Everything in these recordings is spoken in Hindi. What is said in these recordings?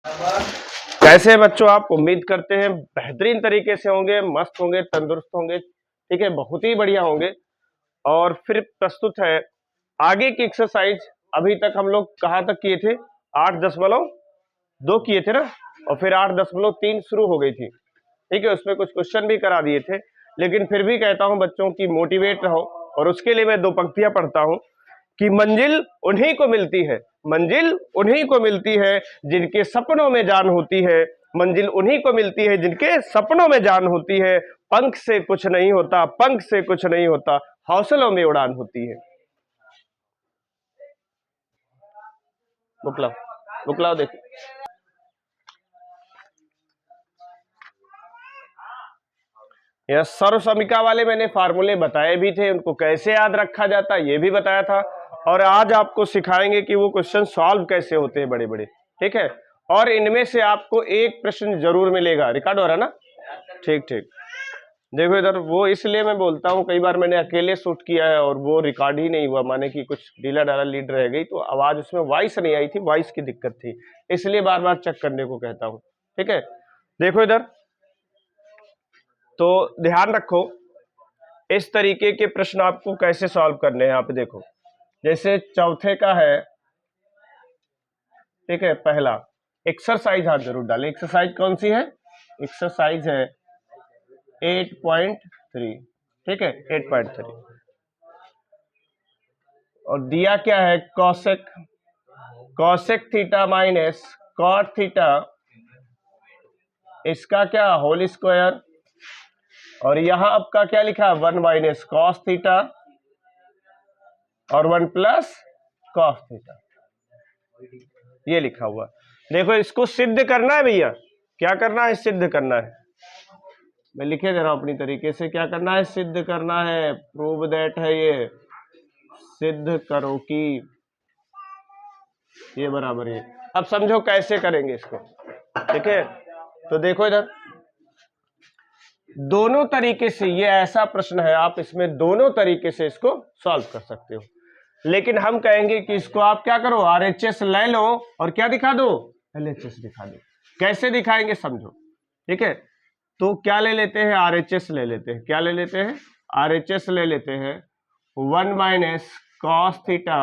कैसे हैं बच्चों? आप उम्मीद करते हैं बेहतरीन तरीके से होंगे, मस्त होंगे, तंदुरुस्त होंगे, ठीक है, बहुत ही बढ़िया होंगे। और फिर प्रस्तुत है आगे की एक्सरसाइज। अभी तक हम लोग कहाँ तक किए थे? 8.2 किए थे ना, और फिर 8.3 शुरू हो गई थी, ठीक है। उसमें कुछ क्वेश्चन भी करा दिए थे, लेकिन फिर भी कहता हूं बच्चों की मोटिवेट रहो, और उसके लिए मैं 2 पंक्तियां पढ़ता हूं कि मंजिल उन्हीं को मिलती है, मंजिल उन्हीं को मिलती है जिनके सपनों में जान होती है, मंजिल उन्हीं को मिलती है जिनके सपनों में जान होती है। पंख से कुछ नहीं होता, पंख से कुछ नहीं होता, हौसलों में उड़ान होती है। बुकलाओ, बुकलाओ देखो। यह सर्व समीका वाले मैंने फार्मूले बताए भी थे, उनको कैसे याद रखा जाता है ये भी बताया था, और आज आपको सिखाएंगे कि वो क्वेश्चन सॉल्व कैसे होते हैं बड़े बड़े, ठीक है। और इनमें से आपको एक प्रश्न जरूर मिलेगा। रिकॉर्ड हो रहा ना? ठीक ठीक। देखो इधर, वो इसलिए मैं बोलता हूँ, कई बार मैंने अकेले शूट किया है और वो रिकॉर्ड ही नहीं हुआ, माने कि कुछ ढीला ढाला लीड रह गई, तो आवाज उसमें वॉइस नहीं आई थी, वॉइस की दिक्कत थी, इसलिए बार बार चेक करने को कहता हूँ, ठीक है। देखो इधर, तो ध्यान रखो इस तरीके के प्रश्न आपको कैसे सॉल्व करने हैं। यहाँ पे देखो, जैसे चौथे का है, ठीक है, पहला एक्सरसाइज, हाथ जरूर डालें। एक्सरसाइज कौन सी है? एक्सरसाइज है 8.3, ठीक है, 8.3। और दिया क्या है? Cosec, cosec theta minus cot theta, इसका क्या? Whole square. और यहां आपका क्या लिखा है? 1 माइनस कॉस थीटा और 1 प्लस कॉस थीटा, ये लिखा हुआ। देखो इसको सिद्ध करना है भैया, क्या करना है? सिद्ध करना है। मैं लिखे दे रहा हूं अपनी तरीके से, क्या करना है? सिद्ध करना है। प्रूव दैट है, ये सिद्ध करो कि ये बराबर है। अब समझो कैसे करेंगे इसको, ठीक है। तो देखो इधर, दोनों तरीके से, ये ऐसा प्रश्न है आप इसमें दोनों तरीके से इसको सॉल्व कर सकते हो, लेकिन हम कहेंगे कि इसको आप क्या करो? आरएचएस ले लो और क्या दिखा दो? एलएचएस दिखा दो। कैसे दिखाएंगे समझो, ठीक है। तो क्या ले लेते हैं? आरएचएस ले लेते हैं। क्या ले लेते हैं? आरएचएस ले लेते हैं। 1 माइनस कॉस थीटा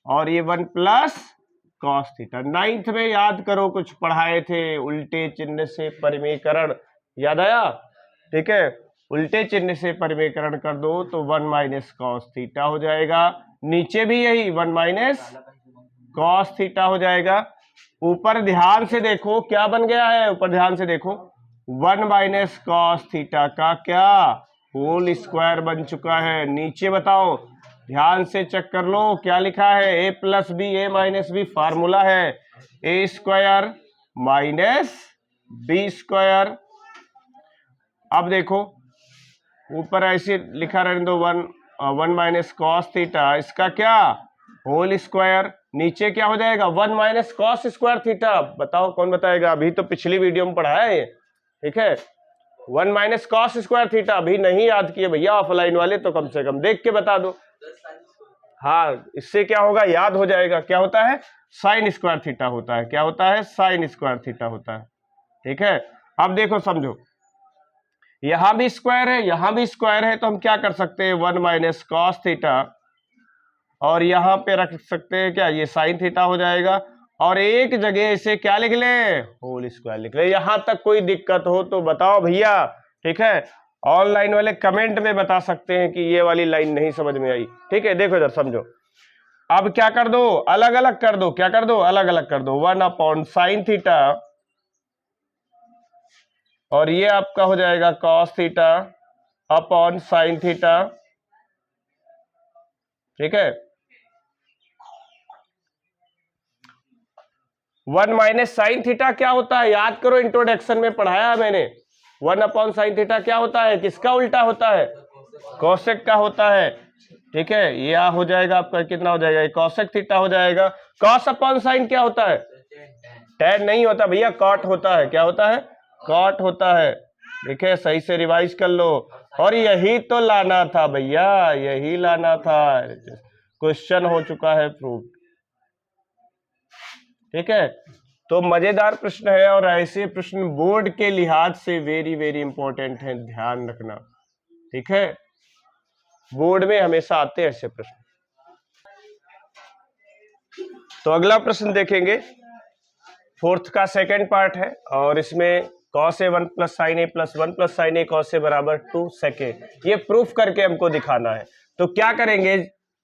और ये 1 प्लस कॉस थीटा। 9th में याद करो कुछ पढ़ाए थे, उल्टे चिन्ह से परिमेयकरण, याद आया? ठीक है, उल्टे चिन्ह से परिमेयकरण कर दो तो 1 माइनस कॉस थीटा हो जाएगा। नीचे भी यही 1 माइनस कॉस थीटा हो जाएगा। ऊपर ध्यान से देखो क्या बन गया है, ऊपर ध्यान से देखो, 1 माइनस कॉस थीटा का क्या? होल स्क्वायर बन चुका है। नीचे बताओ, ध्यान से चेक कर लो क्या लिखा है? ए प्लस बी, ए माइनस बी, फार्मूला है A square minus B square. अब देखो ऊपर ऐसे लिखा रहने दो, 1 माइनस कॉस थीटा, इसका क्या? Whole square. नीचे क्या हो जाएगा? 1 माइनस कॉस स्क्वायर थीटा। बताओ कौन बताएगा? अभी तो पिछली वीडियो में पढ़ाया है, ठीक है। 1 माइनस कॉस स्क्वायर थीटा अभी नहीं याद किए भैया ऑफलाइन वाले, तो कम से कम देख के बता दो। हाँ, इससे क्या होगा? याद हो जाएगा। क्या होता है? साइन स्क्वायर थीटा होता है। क्या होता है? साइन स्क्वायर थीटा होता है, ठीक है। अब देखो समझो, यहां भी स्क्वायर है, यहां भी स्क्वायर है, तो हम क्या कर सकते हैं? 1 माइनस कॉस थीटा, और यहां पे रख सकते हैं क्या? ये साइन थीटा हो जाएगा। और एक जगह इसे क्या लिख ले? होल स्क्वायर लिख ले। यहां तक कोई दिक्कत हो तो बताओ भैया, ठीक है। ऑनलाइन वाले कमेंट में बता सकते हैं कि ये वाली लाइन नहीं समझ में आई, ठीक है। देखो इधर समझो, अब क्या कर दो? अलग अलग कर दो। क्या कर दो? अलग अलग कर दो। 1 अपॉन साइन थीटा, और ये आपका हो जाएगा cos theta upon sine theta, ठीक है। 1 माइनस साइन थीटा क्या होता है? याद करो, इंट्रोडक्शन में पढ़ाया है मैंने। 1 अपॉन साइन थीटा क्या होता है? किसका उल्टा होता है? कोसेक का होता है, ठीक है। यह हो जाएगा आपका, कितना हो जाएगा? कोसेक थीटा हो जाएगा। कॉस अपॉन साइन क्या होता है? टैन नहीं होता भैया, कॉट होता है। क्या होता है? कॉट होता है, ठीक है। सही से रिवाइज कर लो। और यही तो लाना था भैया, यही लाना था। क्वेश्चन हो चुका है प्रूफ। ठीक है, तो मजेदार प्रश्न है और ऐसे प्रश्न बोर्ड के लिहाज से वेरी वेरी इंपॉर्टेंट है, ध्यान रखना। ठीक है, बोर्ड में हमेशा आते हैं ऐसे प्रश्न। तो अगला प्रश्न देखेंगे, फोर्थ का सेकंड पार्ट है और इसमें cos a 1 plus sine A plus 1 plus sine A cos a बराबर 2 सेकेंड, ये प्रूफ करके हमको दिखाना है। तो क्या करेंगे,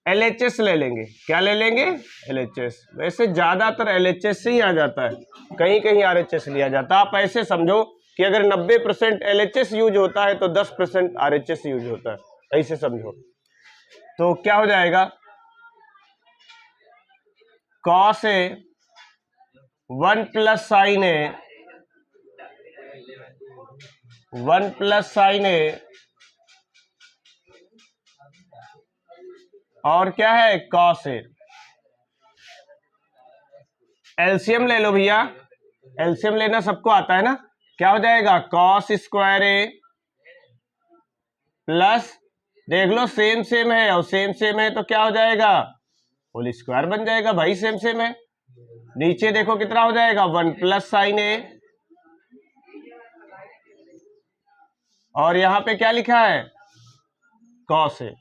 LHS ले लेंगे। क्या ले लेंगे, LHS। वैसे ज्यादातर LHS से ही आ जाता है, कहीं कहीं RHS लिया जाता है। आप ऐसे समझो कि अगर 90% LHS यूज होता है तो 10% RHS यूज होता है, ऐसे समझो। तो क्या हो जाएगा, cos a 1 plus sine A 1 plus sine A और क्या है cos a। एलसीएम ले लो भैया, एलसीएम लेना सबको आता है ना। क्या हो जाएगा, cos स्क्वायर ए प्लस, देख लो सेम सेम है और सेम सेम है तो क्या हो जाएगा, होल स्क्वायर बन जाएगा भाई, सेम सेम है। नीचे देखो कितना हो जाएगा, 1 प्लस साइन ए और यहां पे क्या लिखा है, cos ए।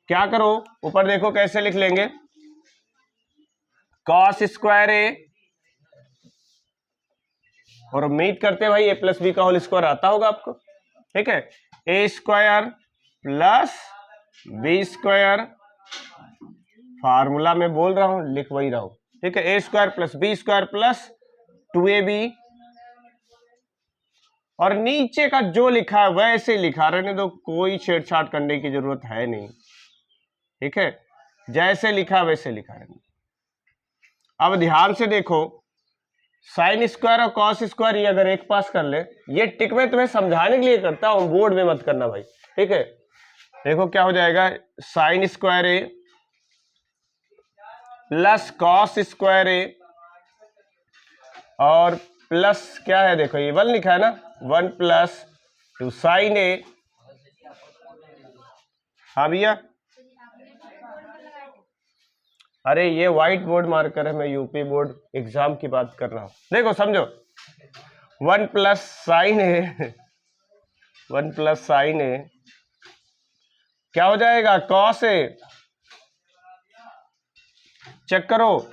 क्या करो, ऊपर देखो कैसे लिख लेंगे, cos स्क्वायर ए और उम्मीद करते हैं भाई ए प्लस बी का होल स्क्वायर आता होगा आपको। ठीक है, A square plus B square, formula में बोल रहा हूं, लिख वही रहा हूं। ठीक है, A square plus B square plus 2ab और नीचे का जो लिखा है वैसे लिखा रहने दो, कोई छेड़छाड़ करने की जरूरत है नहीं। ठीक है, जैसे लिखा वैसे लिखा रहने दो। अब ध्यान से देखो, साइन स्क्वायर और कॉस स्क्वायर ये अगर एक पास कर ले, ये टिक में तुम्हें समझाने के लिए करता हूं, बोर्ड में मत करना भाई। ठीक है, देखो क्या हो जाएगा, साइन स्क्वायर ए प्लस कॉस स्क्वायर ए और प्लस क्या है, देखो ये 1 लिखा है ना, 1 प्लस 2 साइन ए। हाँ भैया, अरे ये व्हाइट बोर्ड मार्कर है, मैं यूपी बोर्ड एग्जाम की बात कर रहा हूं। देखो समझो, 1 plus sine A 1 plus sine ए क्या हो जाएगा, कॉस ए। चेक करो,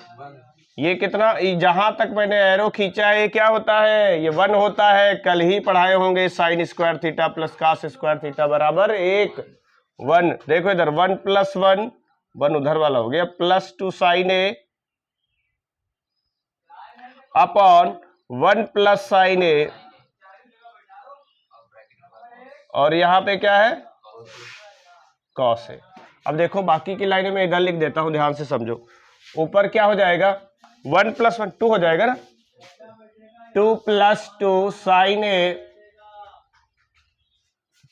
ये कितना, जहां तक मैंने एरो खींचा है ये क्या होता है, ये 1 होता है। कल ही पढ़ाए होंगे sine square theta plus cos square theta बराबर 1 1। देखो इधर 1 प्लस 1 1 उधर वाला हो गया, plus 2 sign A upon 1 plus sine A और यहां पे क्या है, कॉस ए। अब देखो बाकी की लाइनें में इधर लिख देता हूं, ध्यान से समझो। ऊपर क्या हो जाएगा, 1 प्लस 1 2 हो जाएगा ना, 2 प्लस 2 साइन ए।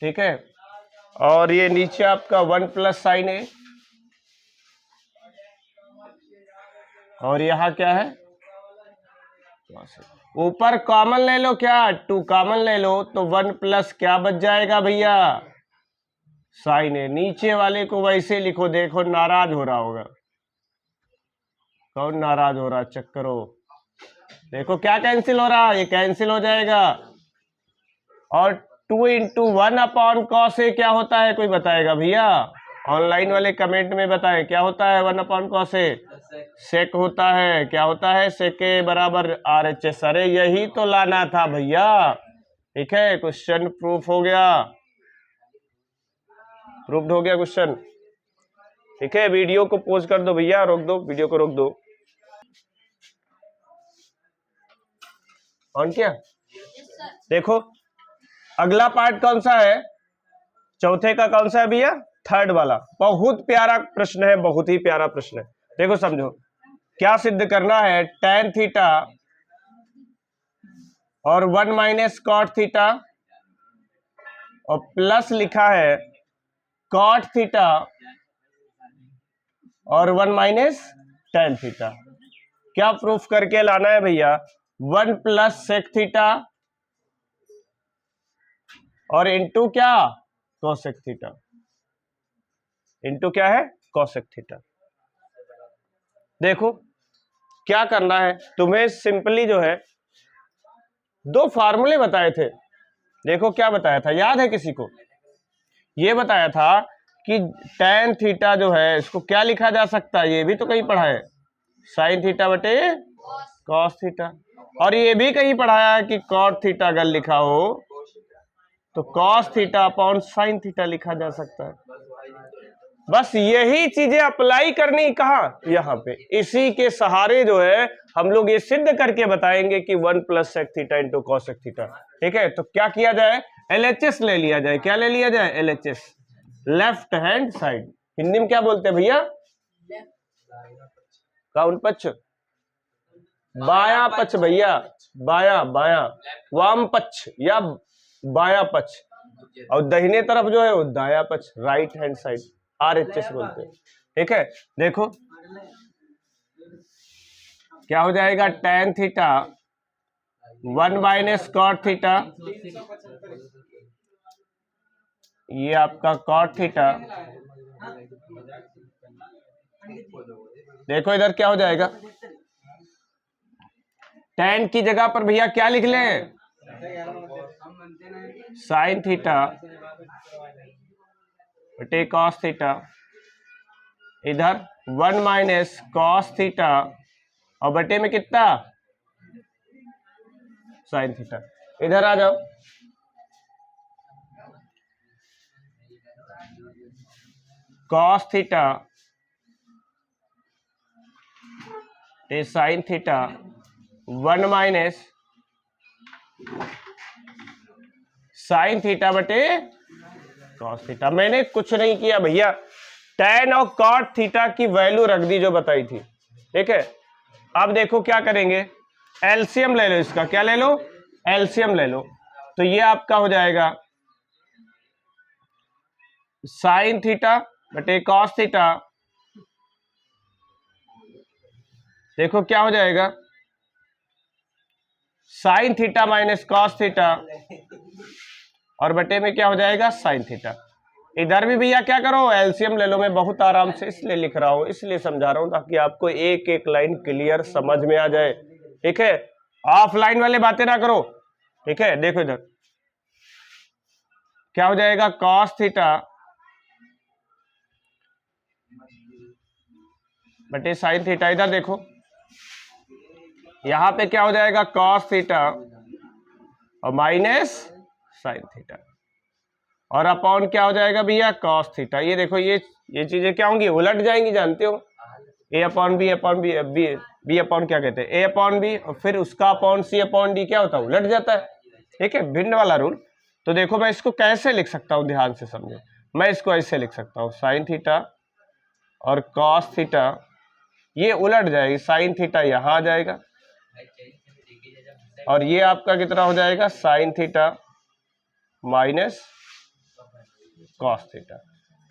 ठीक है, और ये नीचे आपका 1 प्लस साइन ए और यहां क्या है, ऊपर कॉमन ले लो, क्या 2 कॉमन ले लो तो 1 प्लस क्या बच जाएगा भैया, साइन ए। नीचे वाले को वैसे लिखो, देखो नाराज हो रहा होगा, कौन नाराज हो रहा, चेक करो। देखो क्या कैंसिल हो रहा है, ये कैंसिल हो जाएगा। और 2 इंटू 1 अपॉन कॉस ए क्या होता है, कोई बताएगा भैया, ऑनलाइन वाले कमेंट में बताएं क्या होता है, 1 अपॉन कॉस ए सेक होता है। क्या होता है, सेक ए बराबर RHS। अरे यही तो लाना था भैया। ठीक है, क्वेश्चन प्रूफ हो गया, प्रूफ्ड हो गया क्वेश्चन। ठीक है, वीडियो को पॉज कर दो भैया, रोक दो वीडियो को, रोक दो। ऑन किया। देखो अगला पार्ट कौन सा है, चौथे का कौन सा है भैया, थर्ड वाला। बहुत प्यारा प्रश्न है, बहुत ही प्यारा प्रश्न है। देखो समझो, क्या सिद्ध करना है, tan थीटा और 1 माइनस कॉट थीटा और प्लस लिखा है कॉट थीटा और 1 माइनस tan थीटा। क्या प्रूफ करके लाना है भैया, 1 प्लस सेक थीटा और इनटू क्या, कोसेक थीटा, इनटू क्या है, कोसेक थीटा। देखो क्या करना है तुम्हें, सिंपली जो है दो फार्मूले बताए थे। देखो क्या बताया था, याद है किसी को? ये बताया था कि tan थीटा जो है इसको क्या लिखा जा सकता है, ये भी तो कहीं पढ़ा है, sin थीटा बटे cos थीटा। और ये भी कहीं पढ़ाया है कि cot थीटा अगर लिखा हो तो cos theta upon sin theta लिखा जा सकता है। बस यही चीजें अप्लाई करनी कहाँ, यहाँ पे। इसी के सहारे जो है हम लोग ये सिद्ध करके बताएंगे कि 1 plus sec theta into cosec theta. ठीक है, तो क्या किया जाए, LHS ले लिया जाए। क्या ले लिया जाए? LHS, left hand side. Hindi में क्या बोलते हैं भैया? कौन पक्ष? बाया पक्ष भैया, बाया बाया, वाम पक्ष या बाया पक्ष, और दाहिने तरफ जो है वो दाया पक्ष, राइट हैंड साइड, RHS बोलते हैं। ठीक है, देखो क्या हो जाएगा, tan theta 1 minus cot theta, ये आपका कॉट थीटा। देखो इधर क्या हो जाएगा, tan की जगह पर भैया क्या लिख लें, साइन थीटा बटे कॉस थीटा, इधर 1 माइनस कॉस थीटा और बटे में कितना, साइन थीटा। इधर आ जाओ, cos theta sine theta 1 minus sine theta बटे कॉस थीटा। मैंने कुछ नहीं किया भैया, tan और कॉट थीटा की वैल्यू रख दी जो बताई थी। ठीक है, अब देखो क्या करेंगे, एलसीएम ले लो इसका। क्या ले लो? एलसीएम ले लो। तो ये आपका हो जाएगा साइन थीटा बटे कॉस थीटा। देखो क्या हो जाएगा, sine theta minus cos theta और बटे में क्या हो जाएगा, साइन थीटा। इधर भी भैया क्या करो, एलसीएम ले लो। मैं बहुत आराम से इसलिए लिख रहा हूं, इसलिए समझा रहा हूं ताकि आपको एक एक लाइन क्लियर समझ में आ जाए। ठीक है, ऑफलाइन वाले बातें ना करो। ठीक है, देखो इधर क्या हो जाएगा, कॉस थीटा बटे साइन थीटा। इधर देखो यहां पे क्या हो जाएगा, कॉस थीटा और माइनस साइन थीटा और अपॉन क्या हो जाएगा भैया, कॉस थीटा। ये देखो ये चीजें क्या होंगी, उलट जाएंगी, जानते हो। A upon B upon B, B upon क्या कहते हैं, ए अपॉन बी, और फिर उसका अपॉन सी अपॉन डी क्या होता है, उलट जाता है। ठीक है, भिन्न वाला रूल। तो देखो मैं इसको कैसे लिख सकता हूं, ध्यान से समझो। मैं इसको ऐसे लिख सकता हूं, साइन थीटा और कॉस थीटा, ये उलट जाएगी, साइन थीटा यहां आ जाएगा और ये आपका कितना हो जाएगा, sine theta minus cos theta.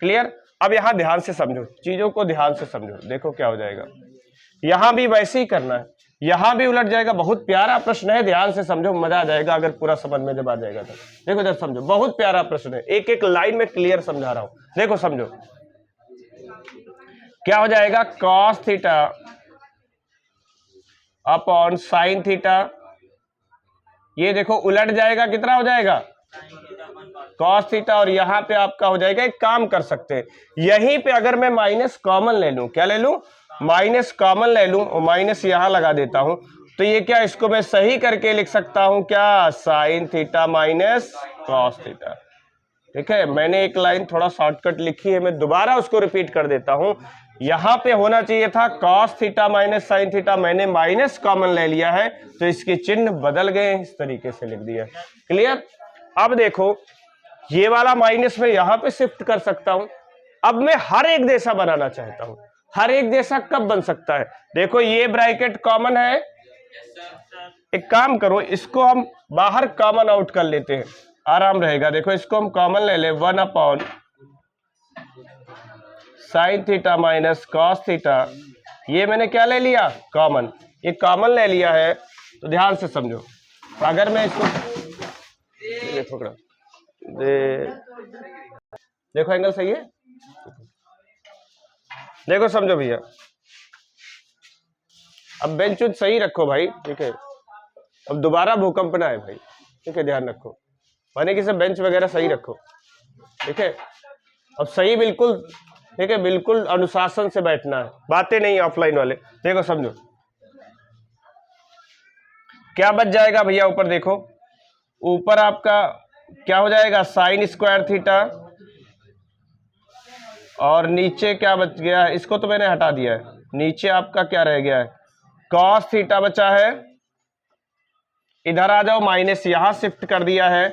Clear? अब यहां ध्यान से समझो, चीजों को ध्यान से समझो। देखो क्या हो जाएगा, यहां भी वैसे ही करना है, यहां भी उलट जाएगा। बहुत प्यारा प्रश्न है, ध्यान से समझो, मजा आ जाएगा अगर पूरा समझ में जब आ जाएगा तो। देखो जब समझो, बहुत प्यारा प्रश्न है, एक एक लाइन में क्लियर समझा रहा हूं। देखो समझो क्या हो जाएगा, cos theta upon sine theta. ये देखो उलट जाएगा, कितना हो जाएगा, कॉस थीटा, और यहां पे आपका हो जाएगा, एक काम कर सकते हैं, यहीं पे अगर मैं माइनस कॉमन ले लूं, क्या ले लूं, माइनस कॉमन ले लूं और माइनस यहां लगा देता हूं, तो ये क्या, इसको मैं सही करके लिख सकता हूं क्या, sine theta minus cos theta. ठीक है, मैंने एक लाइन थोड़ा शॉर्टकट लिखी है, मैं दोबारा उसको रिपीट कर देता हूं। यहां पे होना चाहिए था cos theta minus sine theta, मैंने माइनस कॉमन ले लिया है तो इसके चिन्ह बदल गए, इस तरीके से लिख दिया। क्लियर? अब देखो ये वाला माइनस में यहां पे शिफ्ट कर सकता हूं। अब मैं हर एक जैसा बनाना चाहता हूं। हर एक जैसा कब बन सकता है, देखो ये ब्रैकेट कॉमन है, एक काम करो इसको हम बाहर कॉमन आउट कर लेते हैं, आराम रहेगा। देखो इसको हम कॉमन ले ले, 1 upon sine theta minus cos theta, ये मैंने क्या ले लिया, कॉमन। ये कॉमन ले लिया है तो ध्यान से समझो, अगर मैं इसको देखो एंगल सही है, देखो समझो भैया, अब बेंच उच सही रखो भाई, ठीक है, अब दोबारा भूकंप ना है भाई, ठीक है, ध्यान रखो, माने कि सब बेंच वगैरह सही रखो, ठीक है, अब सही बिल्कुल, ठीक है, बिल्कुल अनुशासन से बैठना है, बातें नहीं ऑफलाइन वाले। देखो समझो क्या बच जाएगा भैया, ऊपर देखो, ऊपर आपका क्या हो जाएगा, साइन स्क्वायर थीटा, और नीचे क्या बच गया है, इसको तो मैंने हटा दिया है, नीचे आपका क्या रह गया है, कॉस थीटा बचा है, इधर आ जाओ, माइनस यहां शिफ्ट कर दिया है,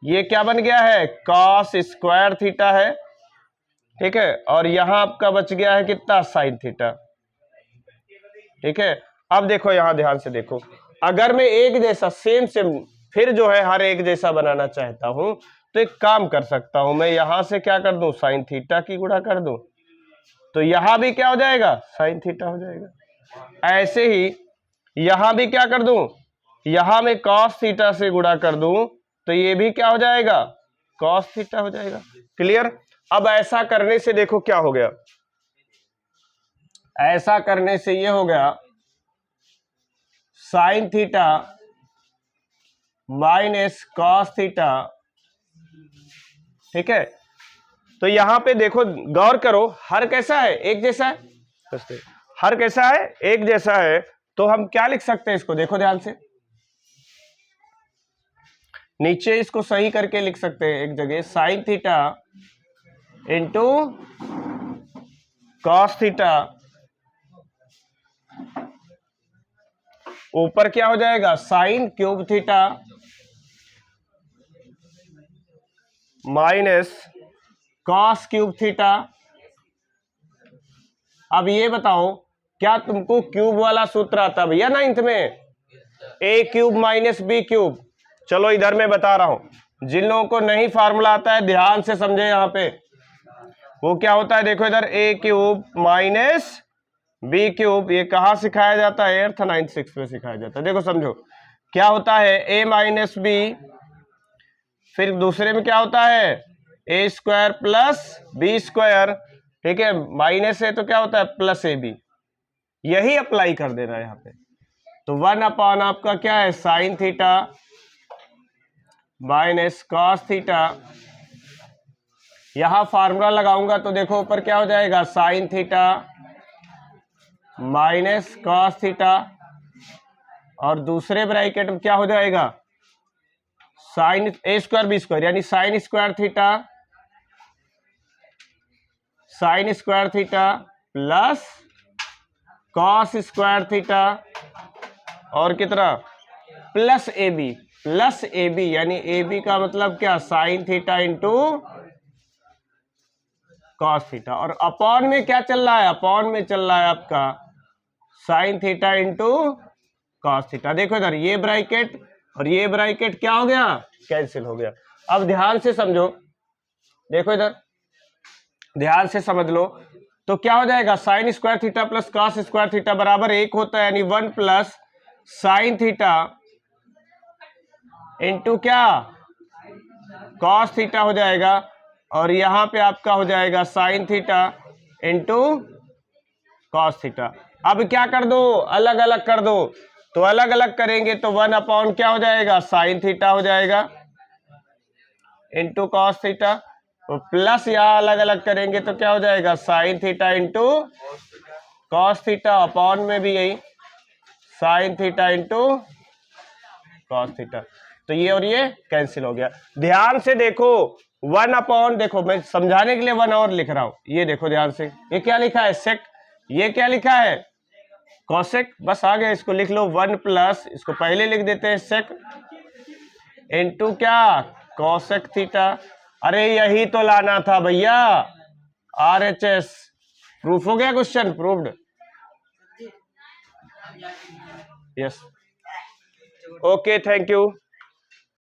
ये क्या बन गया है, कॉस स्क्वायर थीटा है, ठीक है, और यहां आपका बच गया है कितना, साइन थीटा, ठीक है। अब देखो यहां ध्यान से देखो, अगर मैं एक जैसा सेम सेम फिर जो है हर एक जैसा बनाना चाहता हूं, तो एक काम कर सकता हूं, मैं यहां से क्या कर दूं, साइन थीटा की गुणा कर दूं, तो यहां भी क्या हो जाएगा, साइन थीटा हो जाएगा। ऐसे ही यहां भी क्या कर दूं, यहां में कॉस थीटा से गुणा कर दूं, तो ये भी क्या हो जाएगा, कॉस थीटा हो जाएगा। क्लियर। अब ऐसा करने से देखो क्या हो गया, ऐसा करने से ये हो गया sine theta minus cos theta, ठीक है। तो यहां पे देखो गौर करो, हर कैसा है, एक जैसा है, हर कैसा है, एक जैसा है, तो हम क्या लिख सकते हैं इसको, देखो ध्यान से, नीचे इसको सही करके लिख सकते हैं एक जगह, sine theta into cos theta, ऊपर क्या हो जाएगा, sine cube theta minus cos cube theta. अब ये बताओ, क्या तुमको क्यूब वाला सूत्र आता भैया नाइन्थ में, ए क्यूब माइनस बी क्यूब। चलो इधर मैं बता रहा हूं, जिन लोगों को नहीं फार्मूला आता है ध्यान से समझे, यहां पे वो क्या होता है, देखो इधर ए क्यूब माइनस बी क्यूब, ये कहां सिखाया जाता है, एर्थ 9-6 में सिखाया जाता है। देखो समझो क्या होता है, ए माइनस बी, फिर दूसरे में क्या होता है, A square plus B square, ठीक है, माइनस है तो क्या होता है, प्लस ए बी, यही अप्लाई कर देना है यहाँ पे। तो 1 अपॉन आपका क्या है, sine theta minus cos theta, यहां फार्मूला लगाऊंगा तो देखो ऊपर क्या हो जाएगा, sine theta minus cos theta, और दूसरे ब्रैकेट में क्या हो जाएगा, साइन ए स्क्वायर बी स्क्वायर, यानी sine square theta plus cos square theta, और कितना, प्लस ए बी, यानी ए बी का मतलब क्या, sine theta into cos theta, और अपॉन में क्या चल रहा है, अपॉन में चल रहा है आपका sine theta into cos theta. देखो इधर ये ब्रैकेट और ये ब्रैकेट क्या हो गया, कैंसिल हो गया। अब ध्यान से समझो, देखो इधर ध्यान से समझ लो, तो क्या हो जाएगा, sine square theta plus cos square theta बराबर 1 होता है, यानी 1 प्लस साइन थीटा इंटू क्या, कॉस थीटा हो जाएगा, और यहां पे आपका हो जाएगा sine theta into cos theta. अब क्या कर दो, अलग अलग कर दो, तो अलग अलग करेंगे तो 1 अपॉन क्या हो जाएगा, साइन थीटा हो जाएगा इंटू कॉस थीटा, तो प्लस यहां अलग अलग करेंगे तो क्या हो जाएगा, sine theta into cos theta, upon में भी यही sine theta into cos theta, तो ये और ये कैंसिल हो गया। ध्यान से देखो 1 अपॉन, देखो मैं समझाने के लिए 1 और लिख रहा हूं, ये देखो ध्यान से, ये क्या लिखा है, सेक, ये क्या लिखा है, कॉसेक, बस आ गया, इसको लिख लो 1 प्लस, इसको पहले लिख देते हैं सेक इंटू क्या, कॉसेक थीटा। अरे यही तो लाना था भैया, RHS। प्रूफ हो गया, question proved, yes, okay, thank you.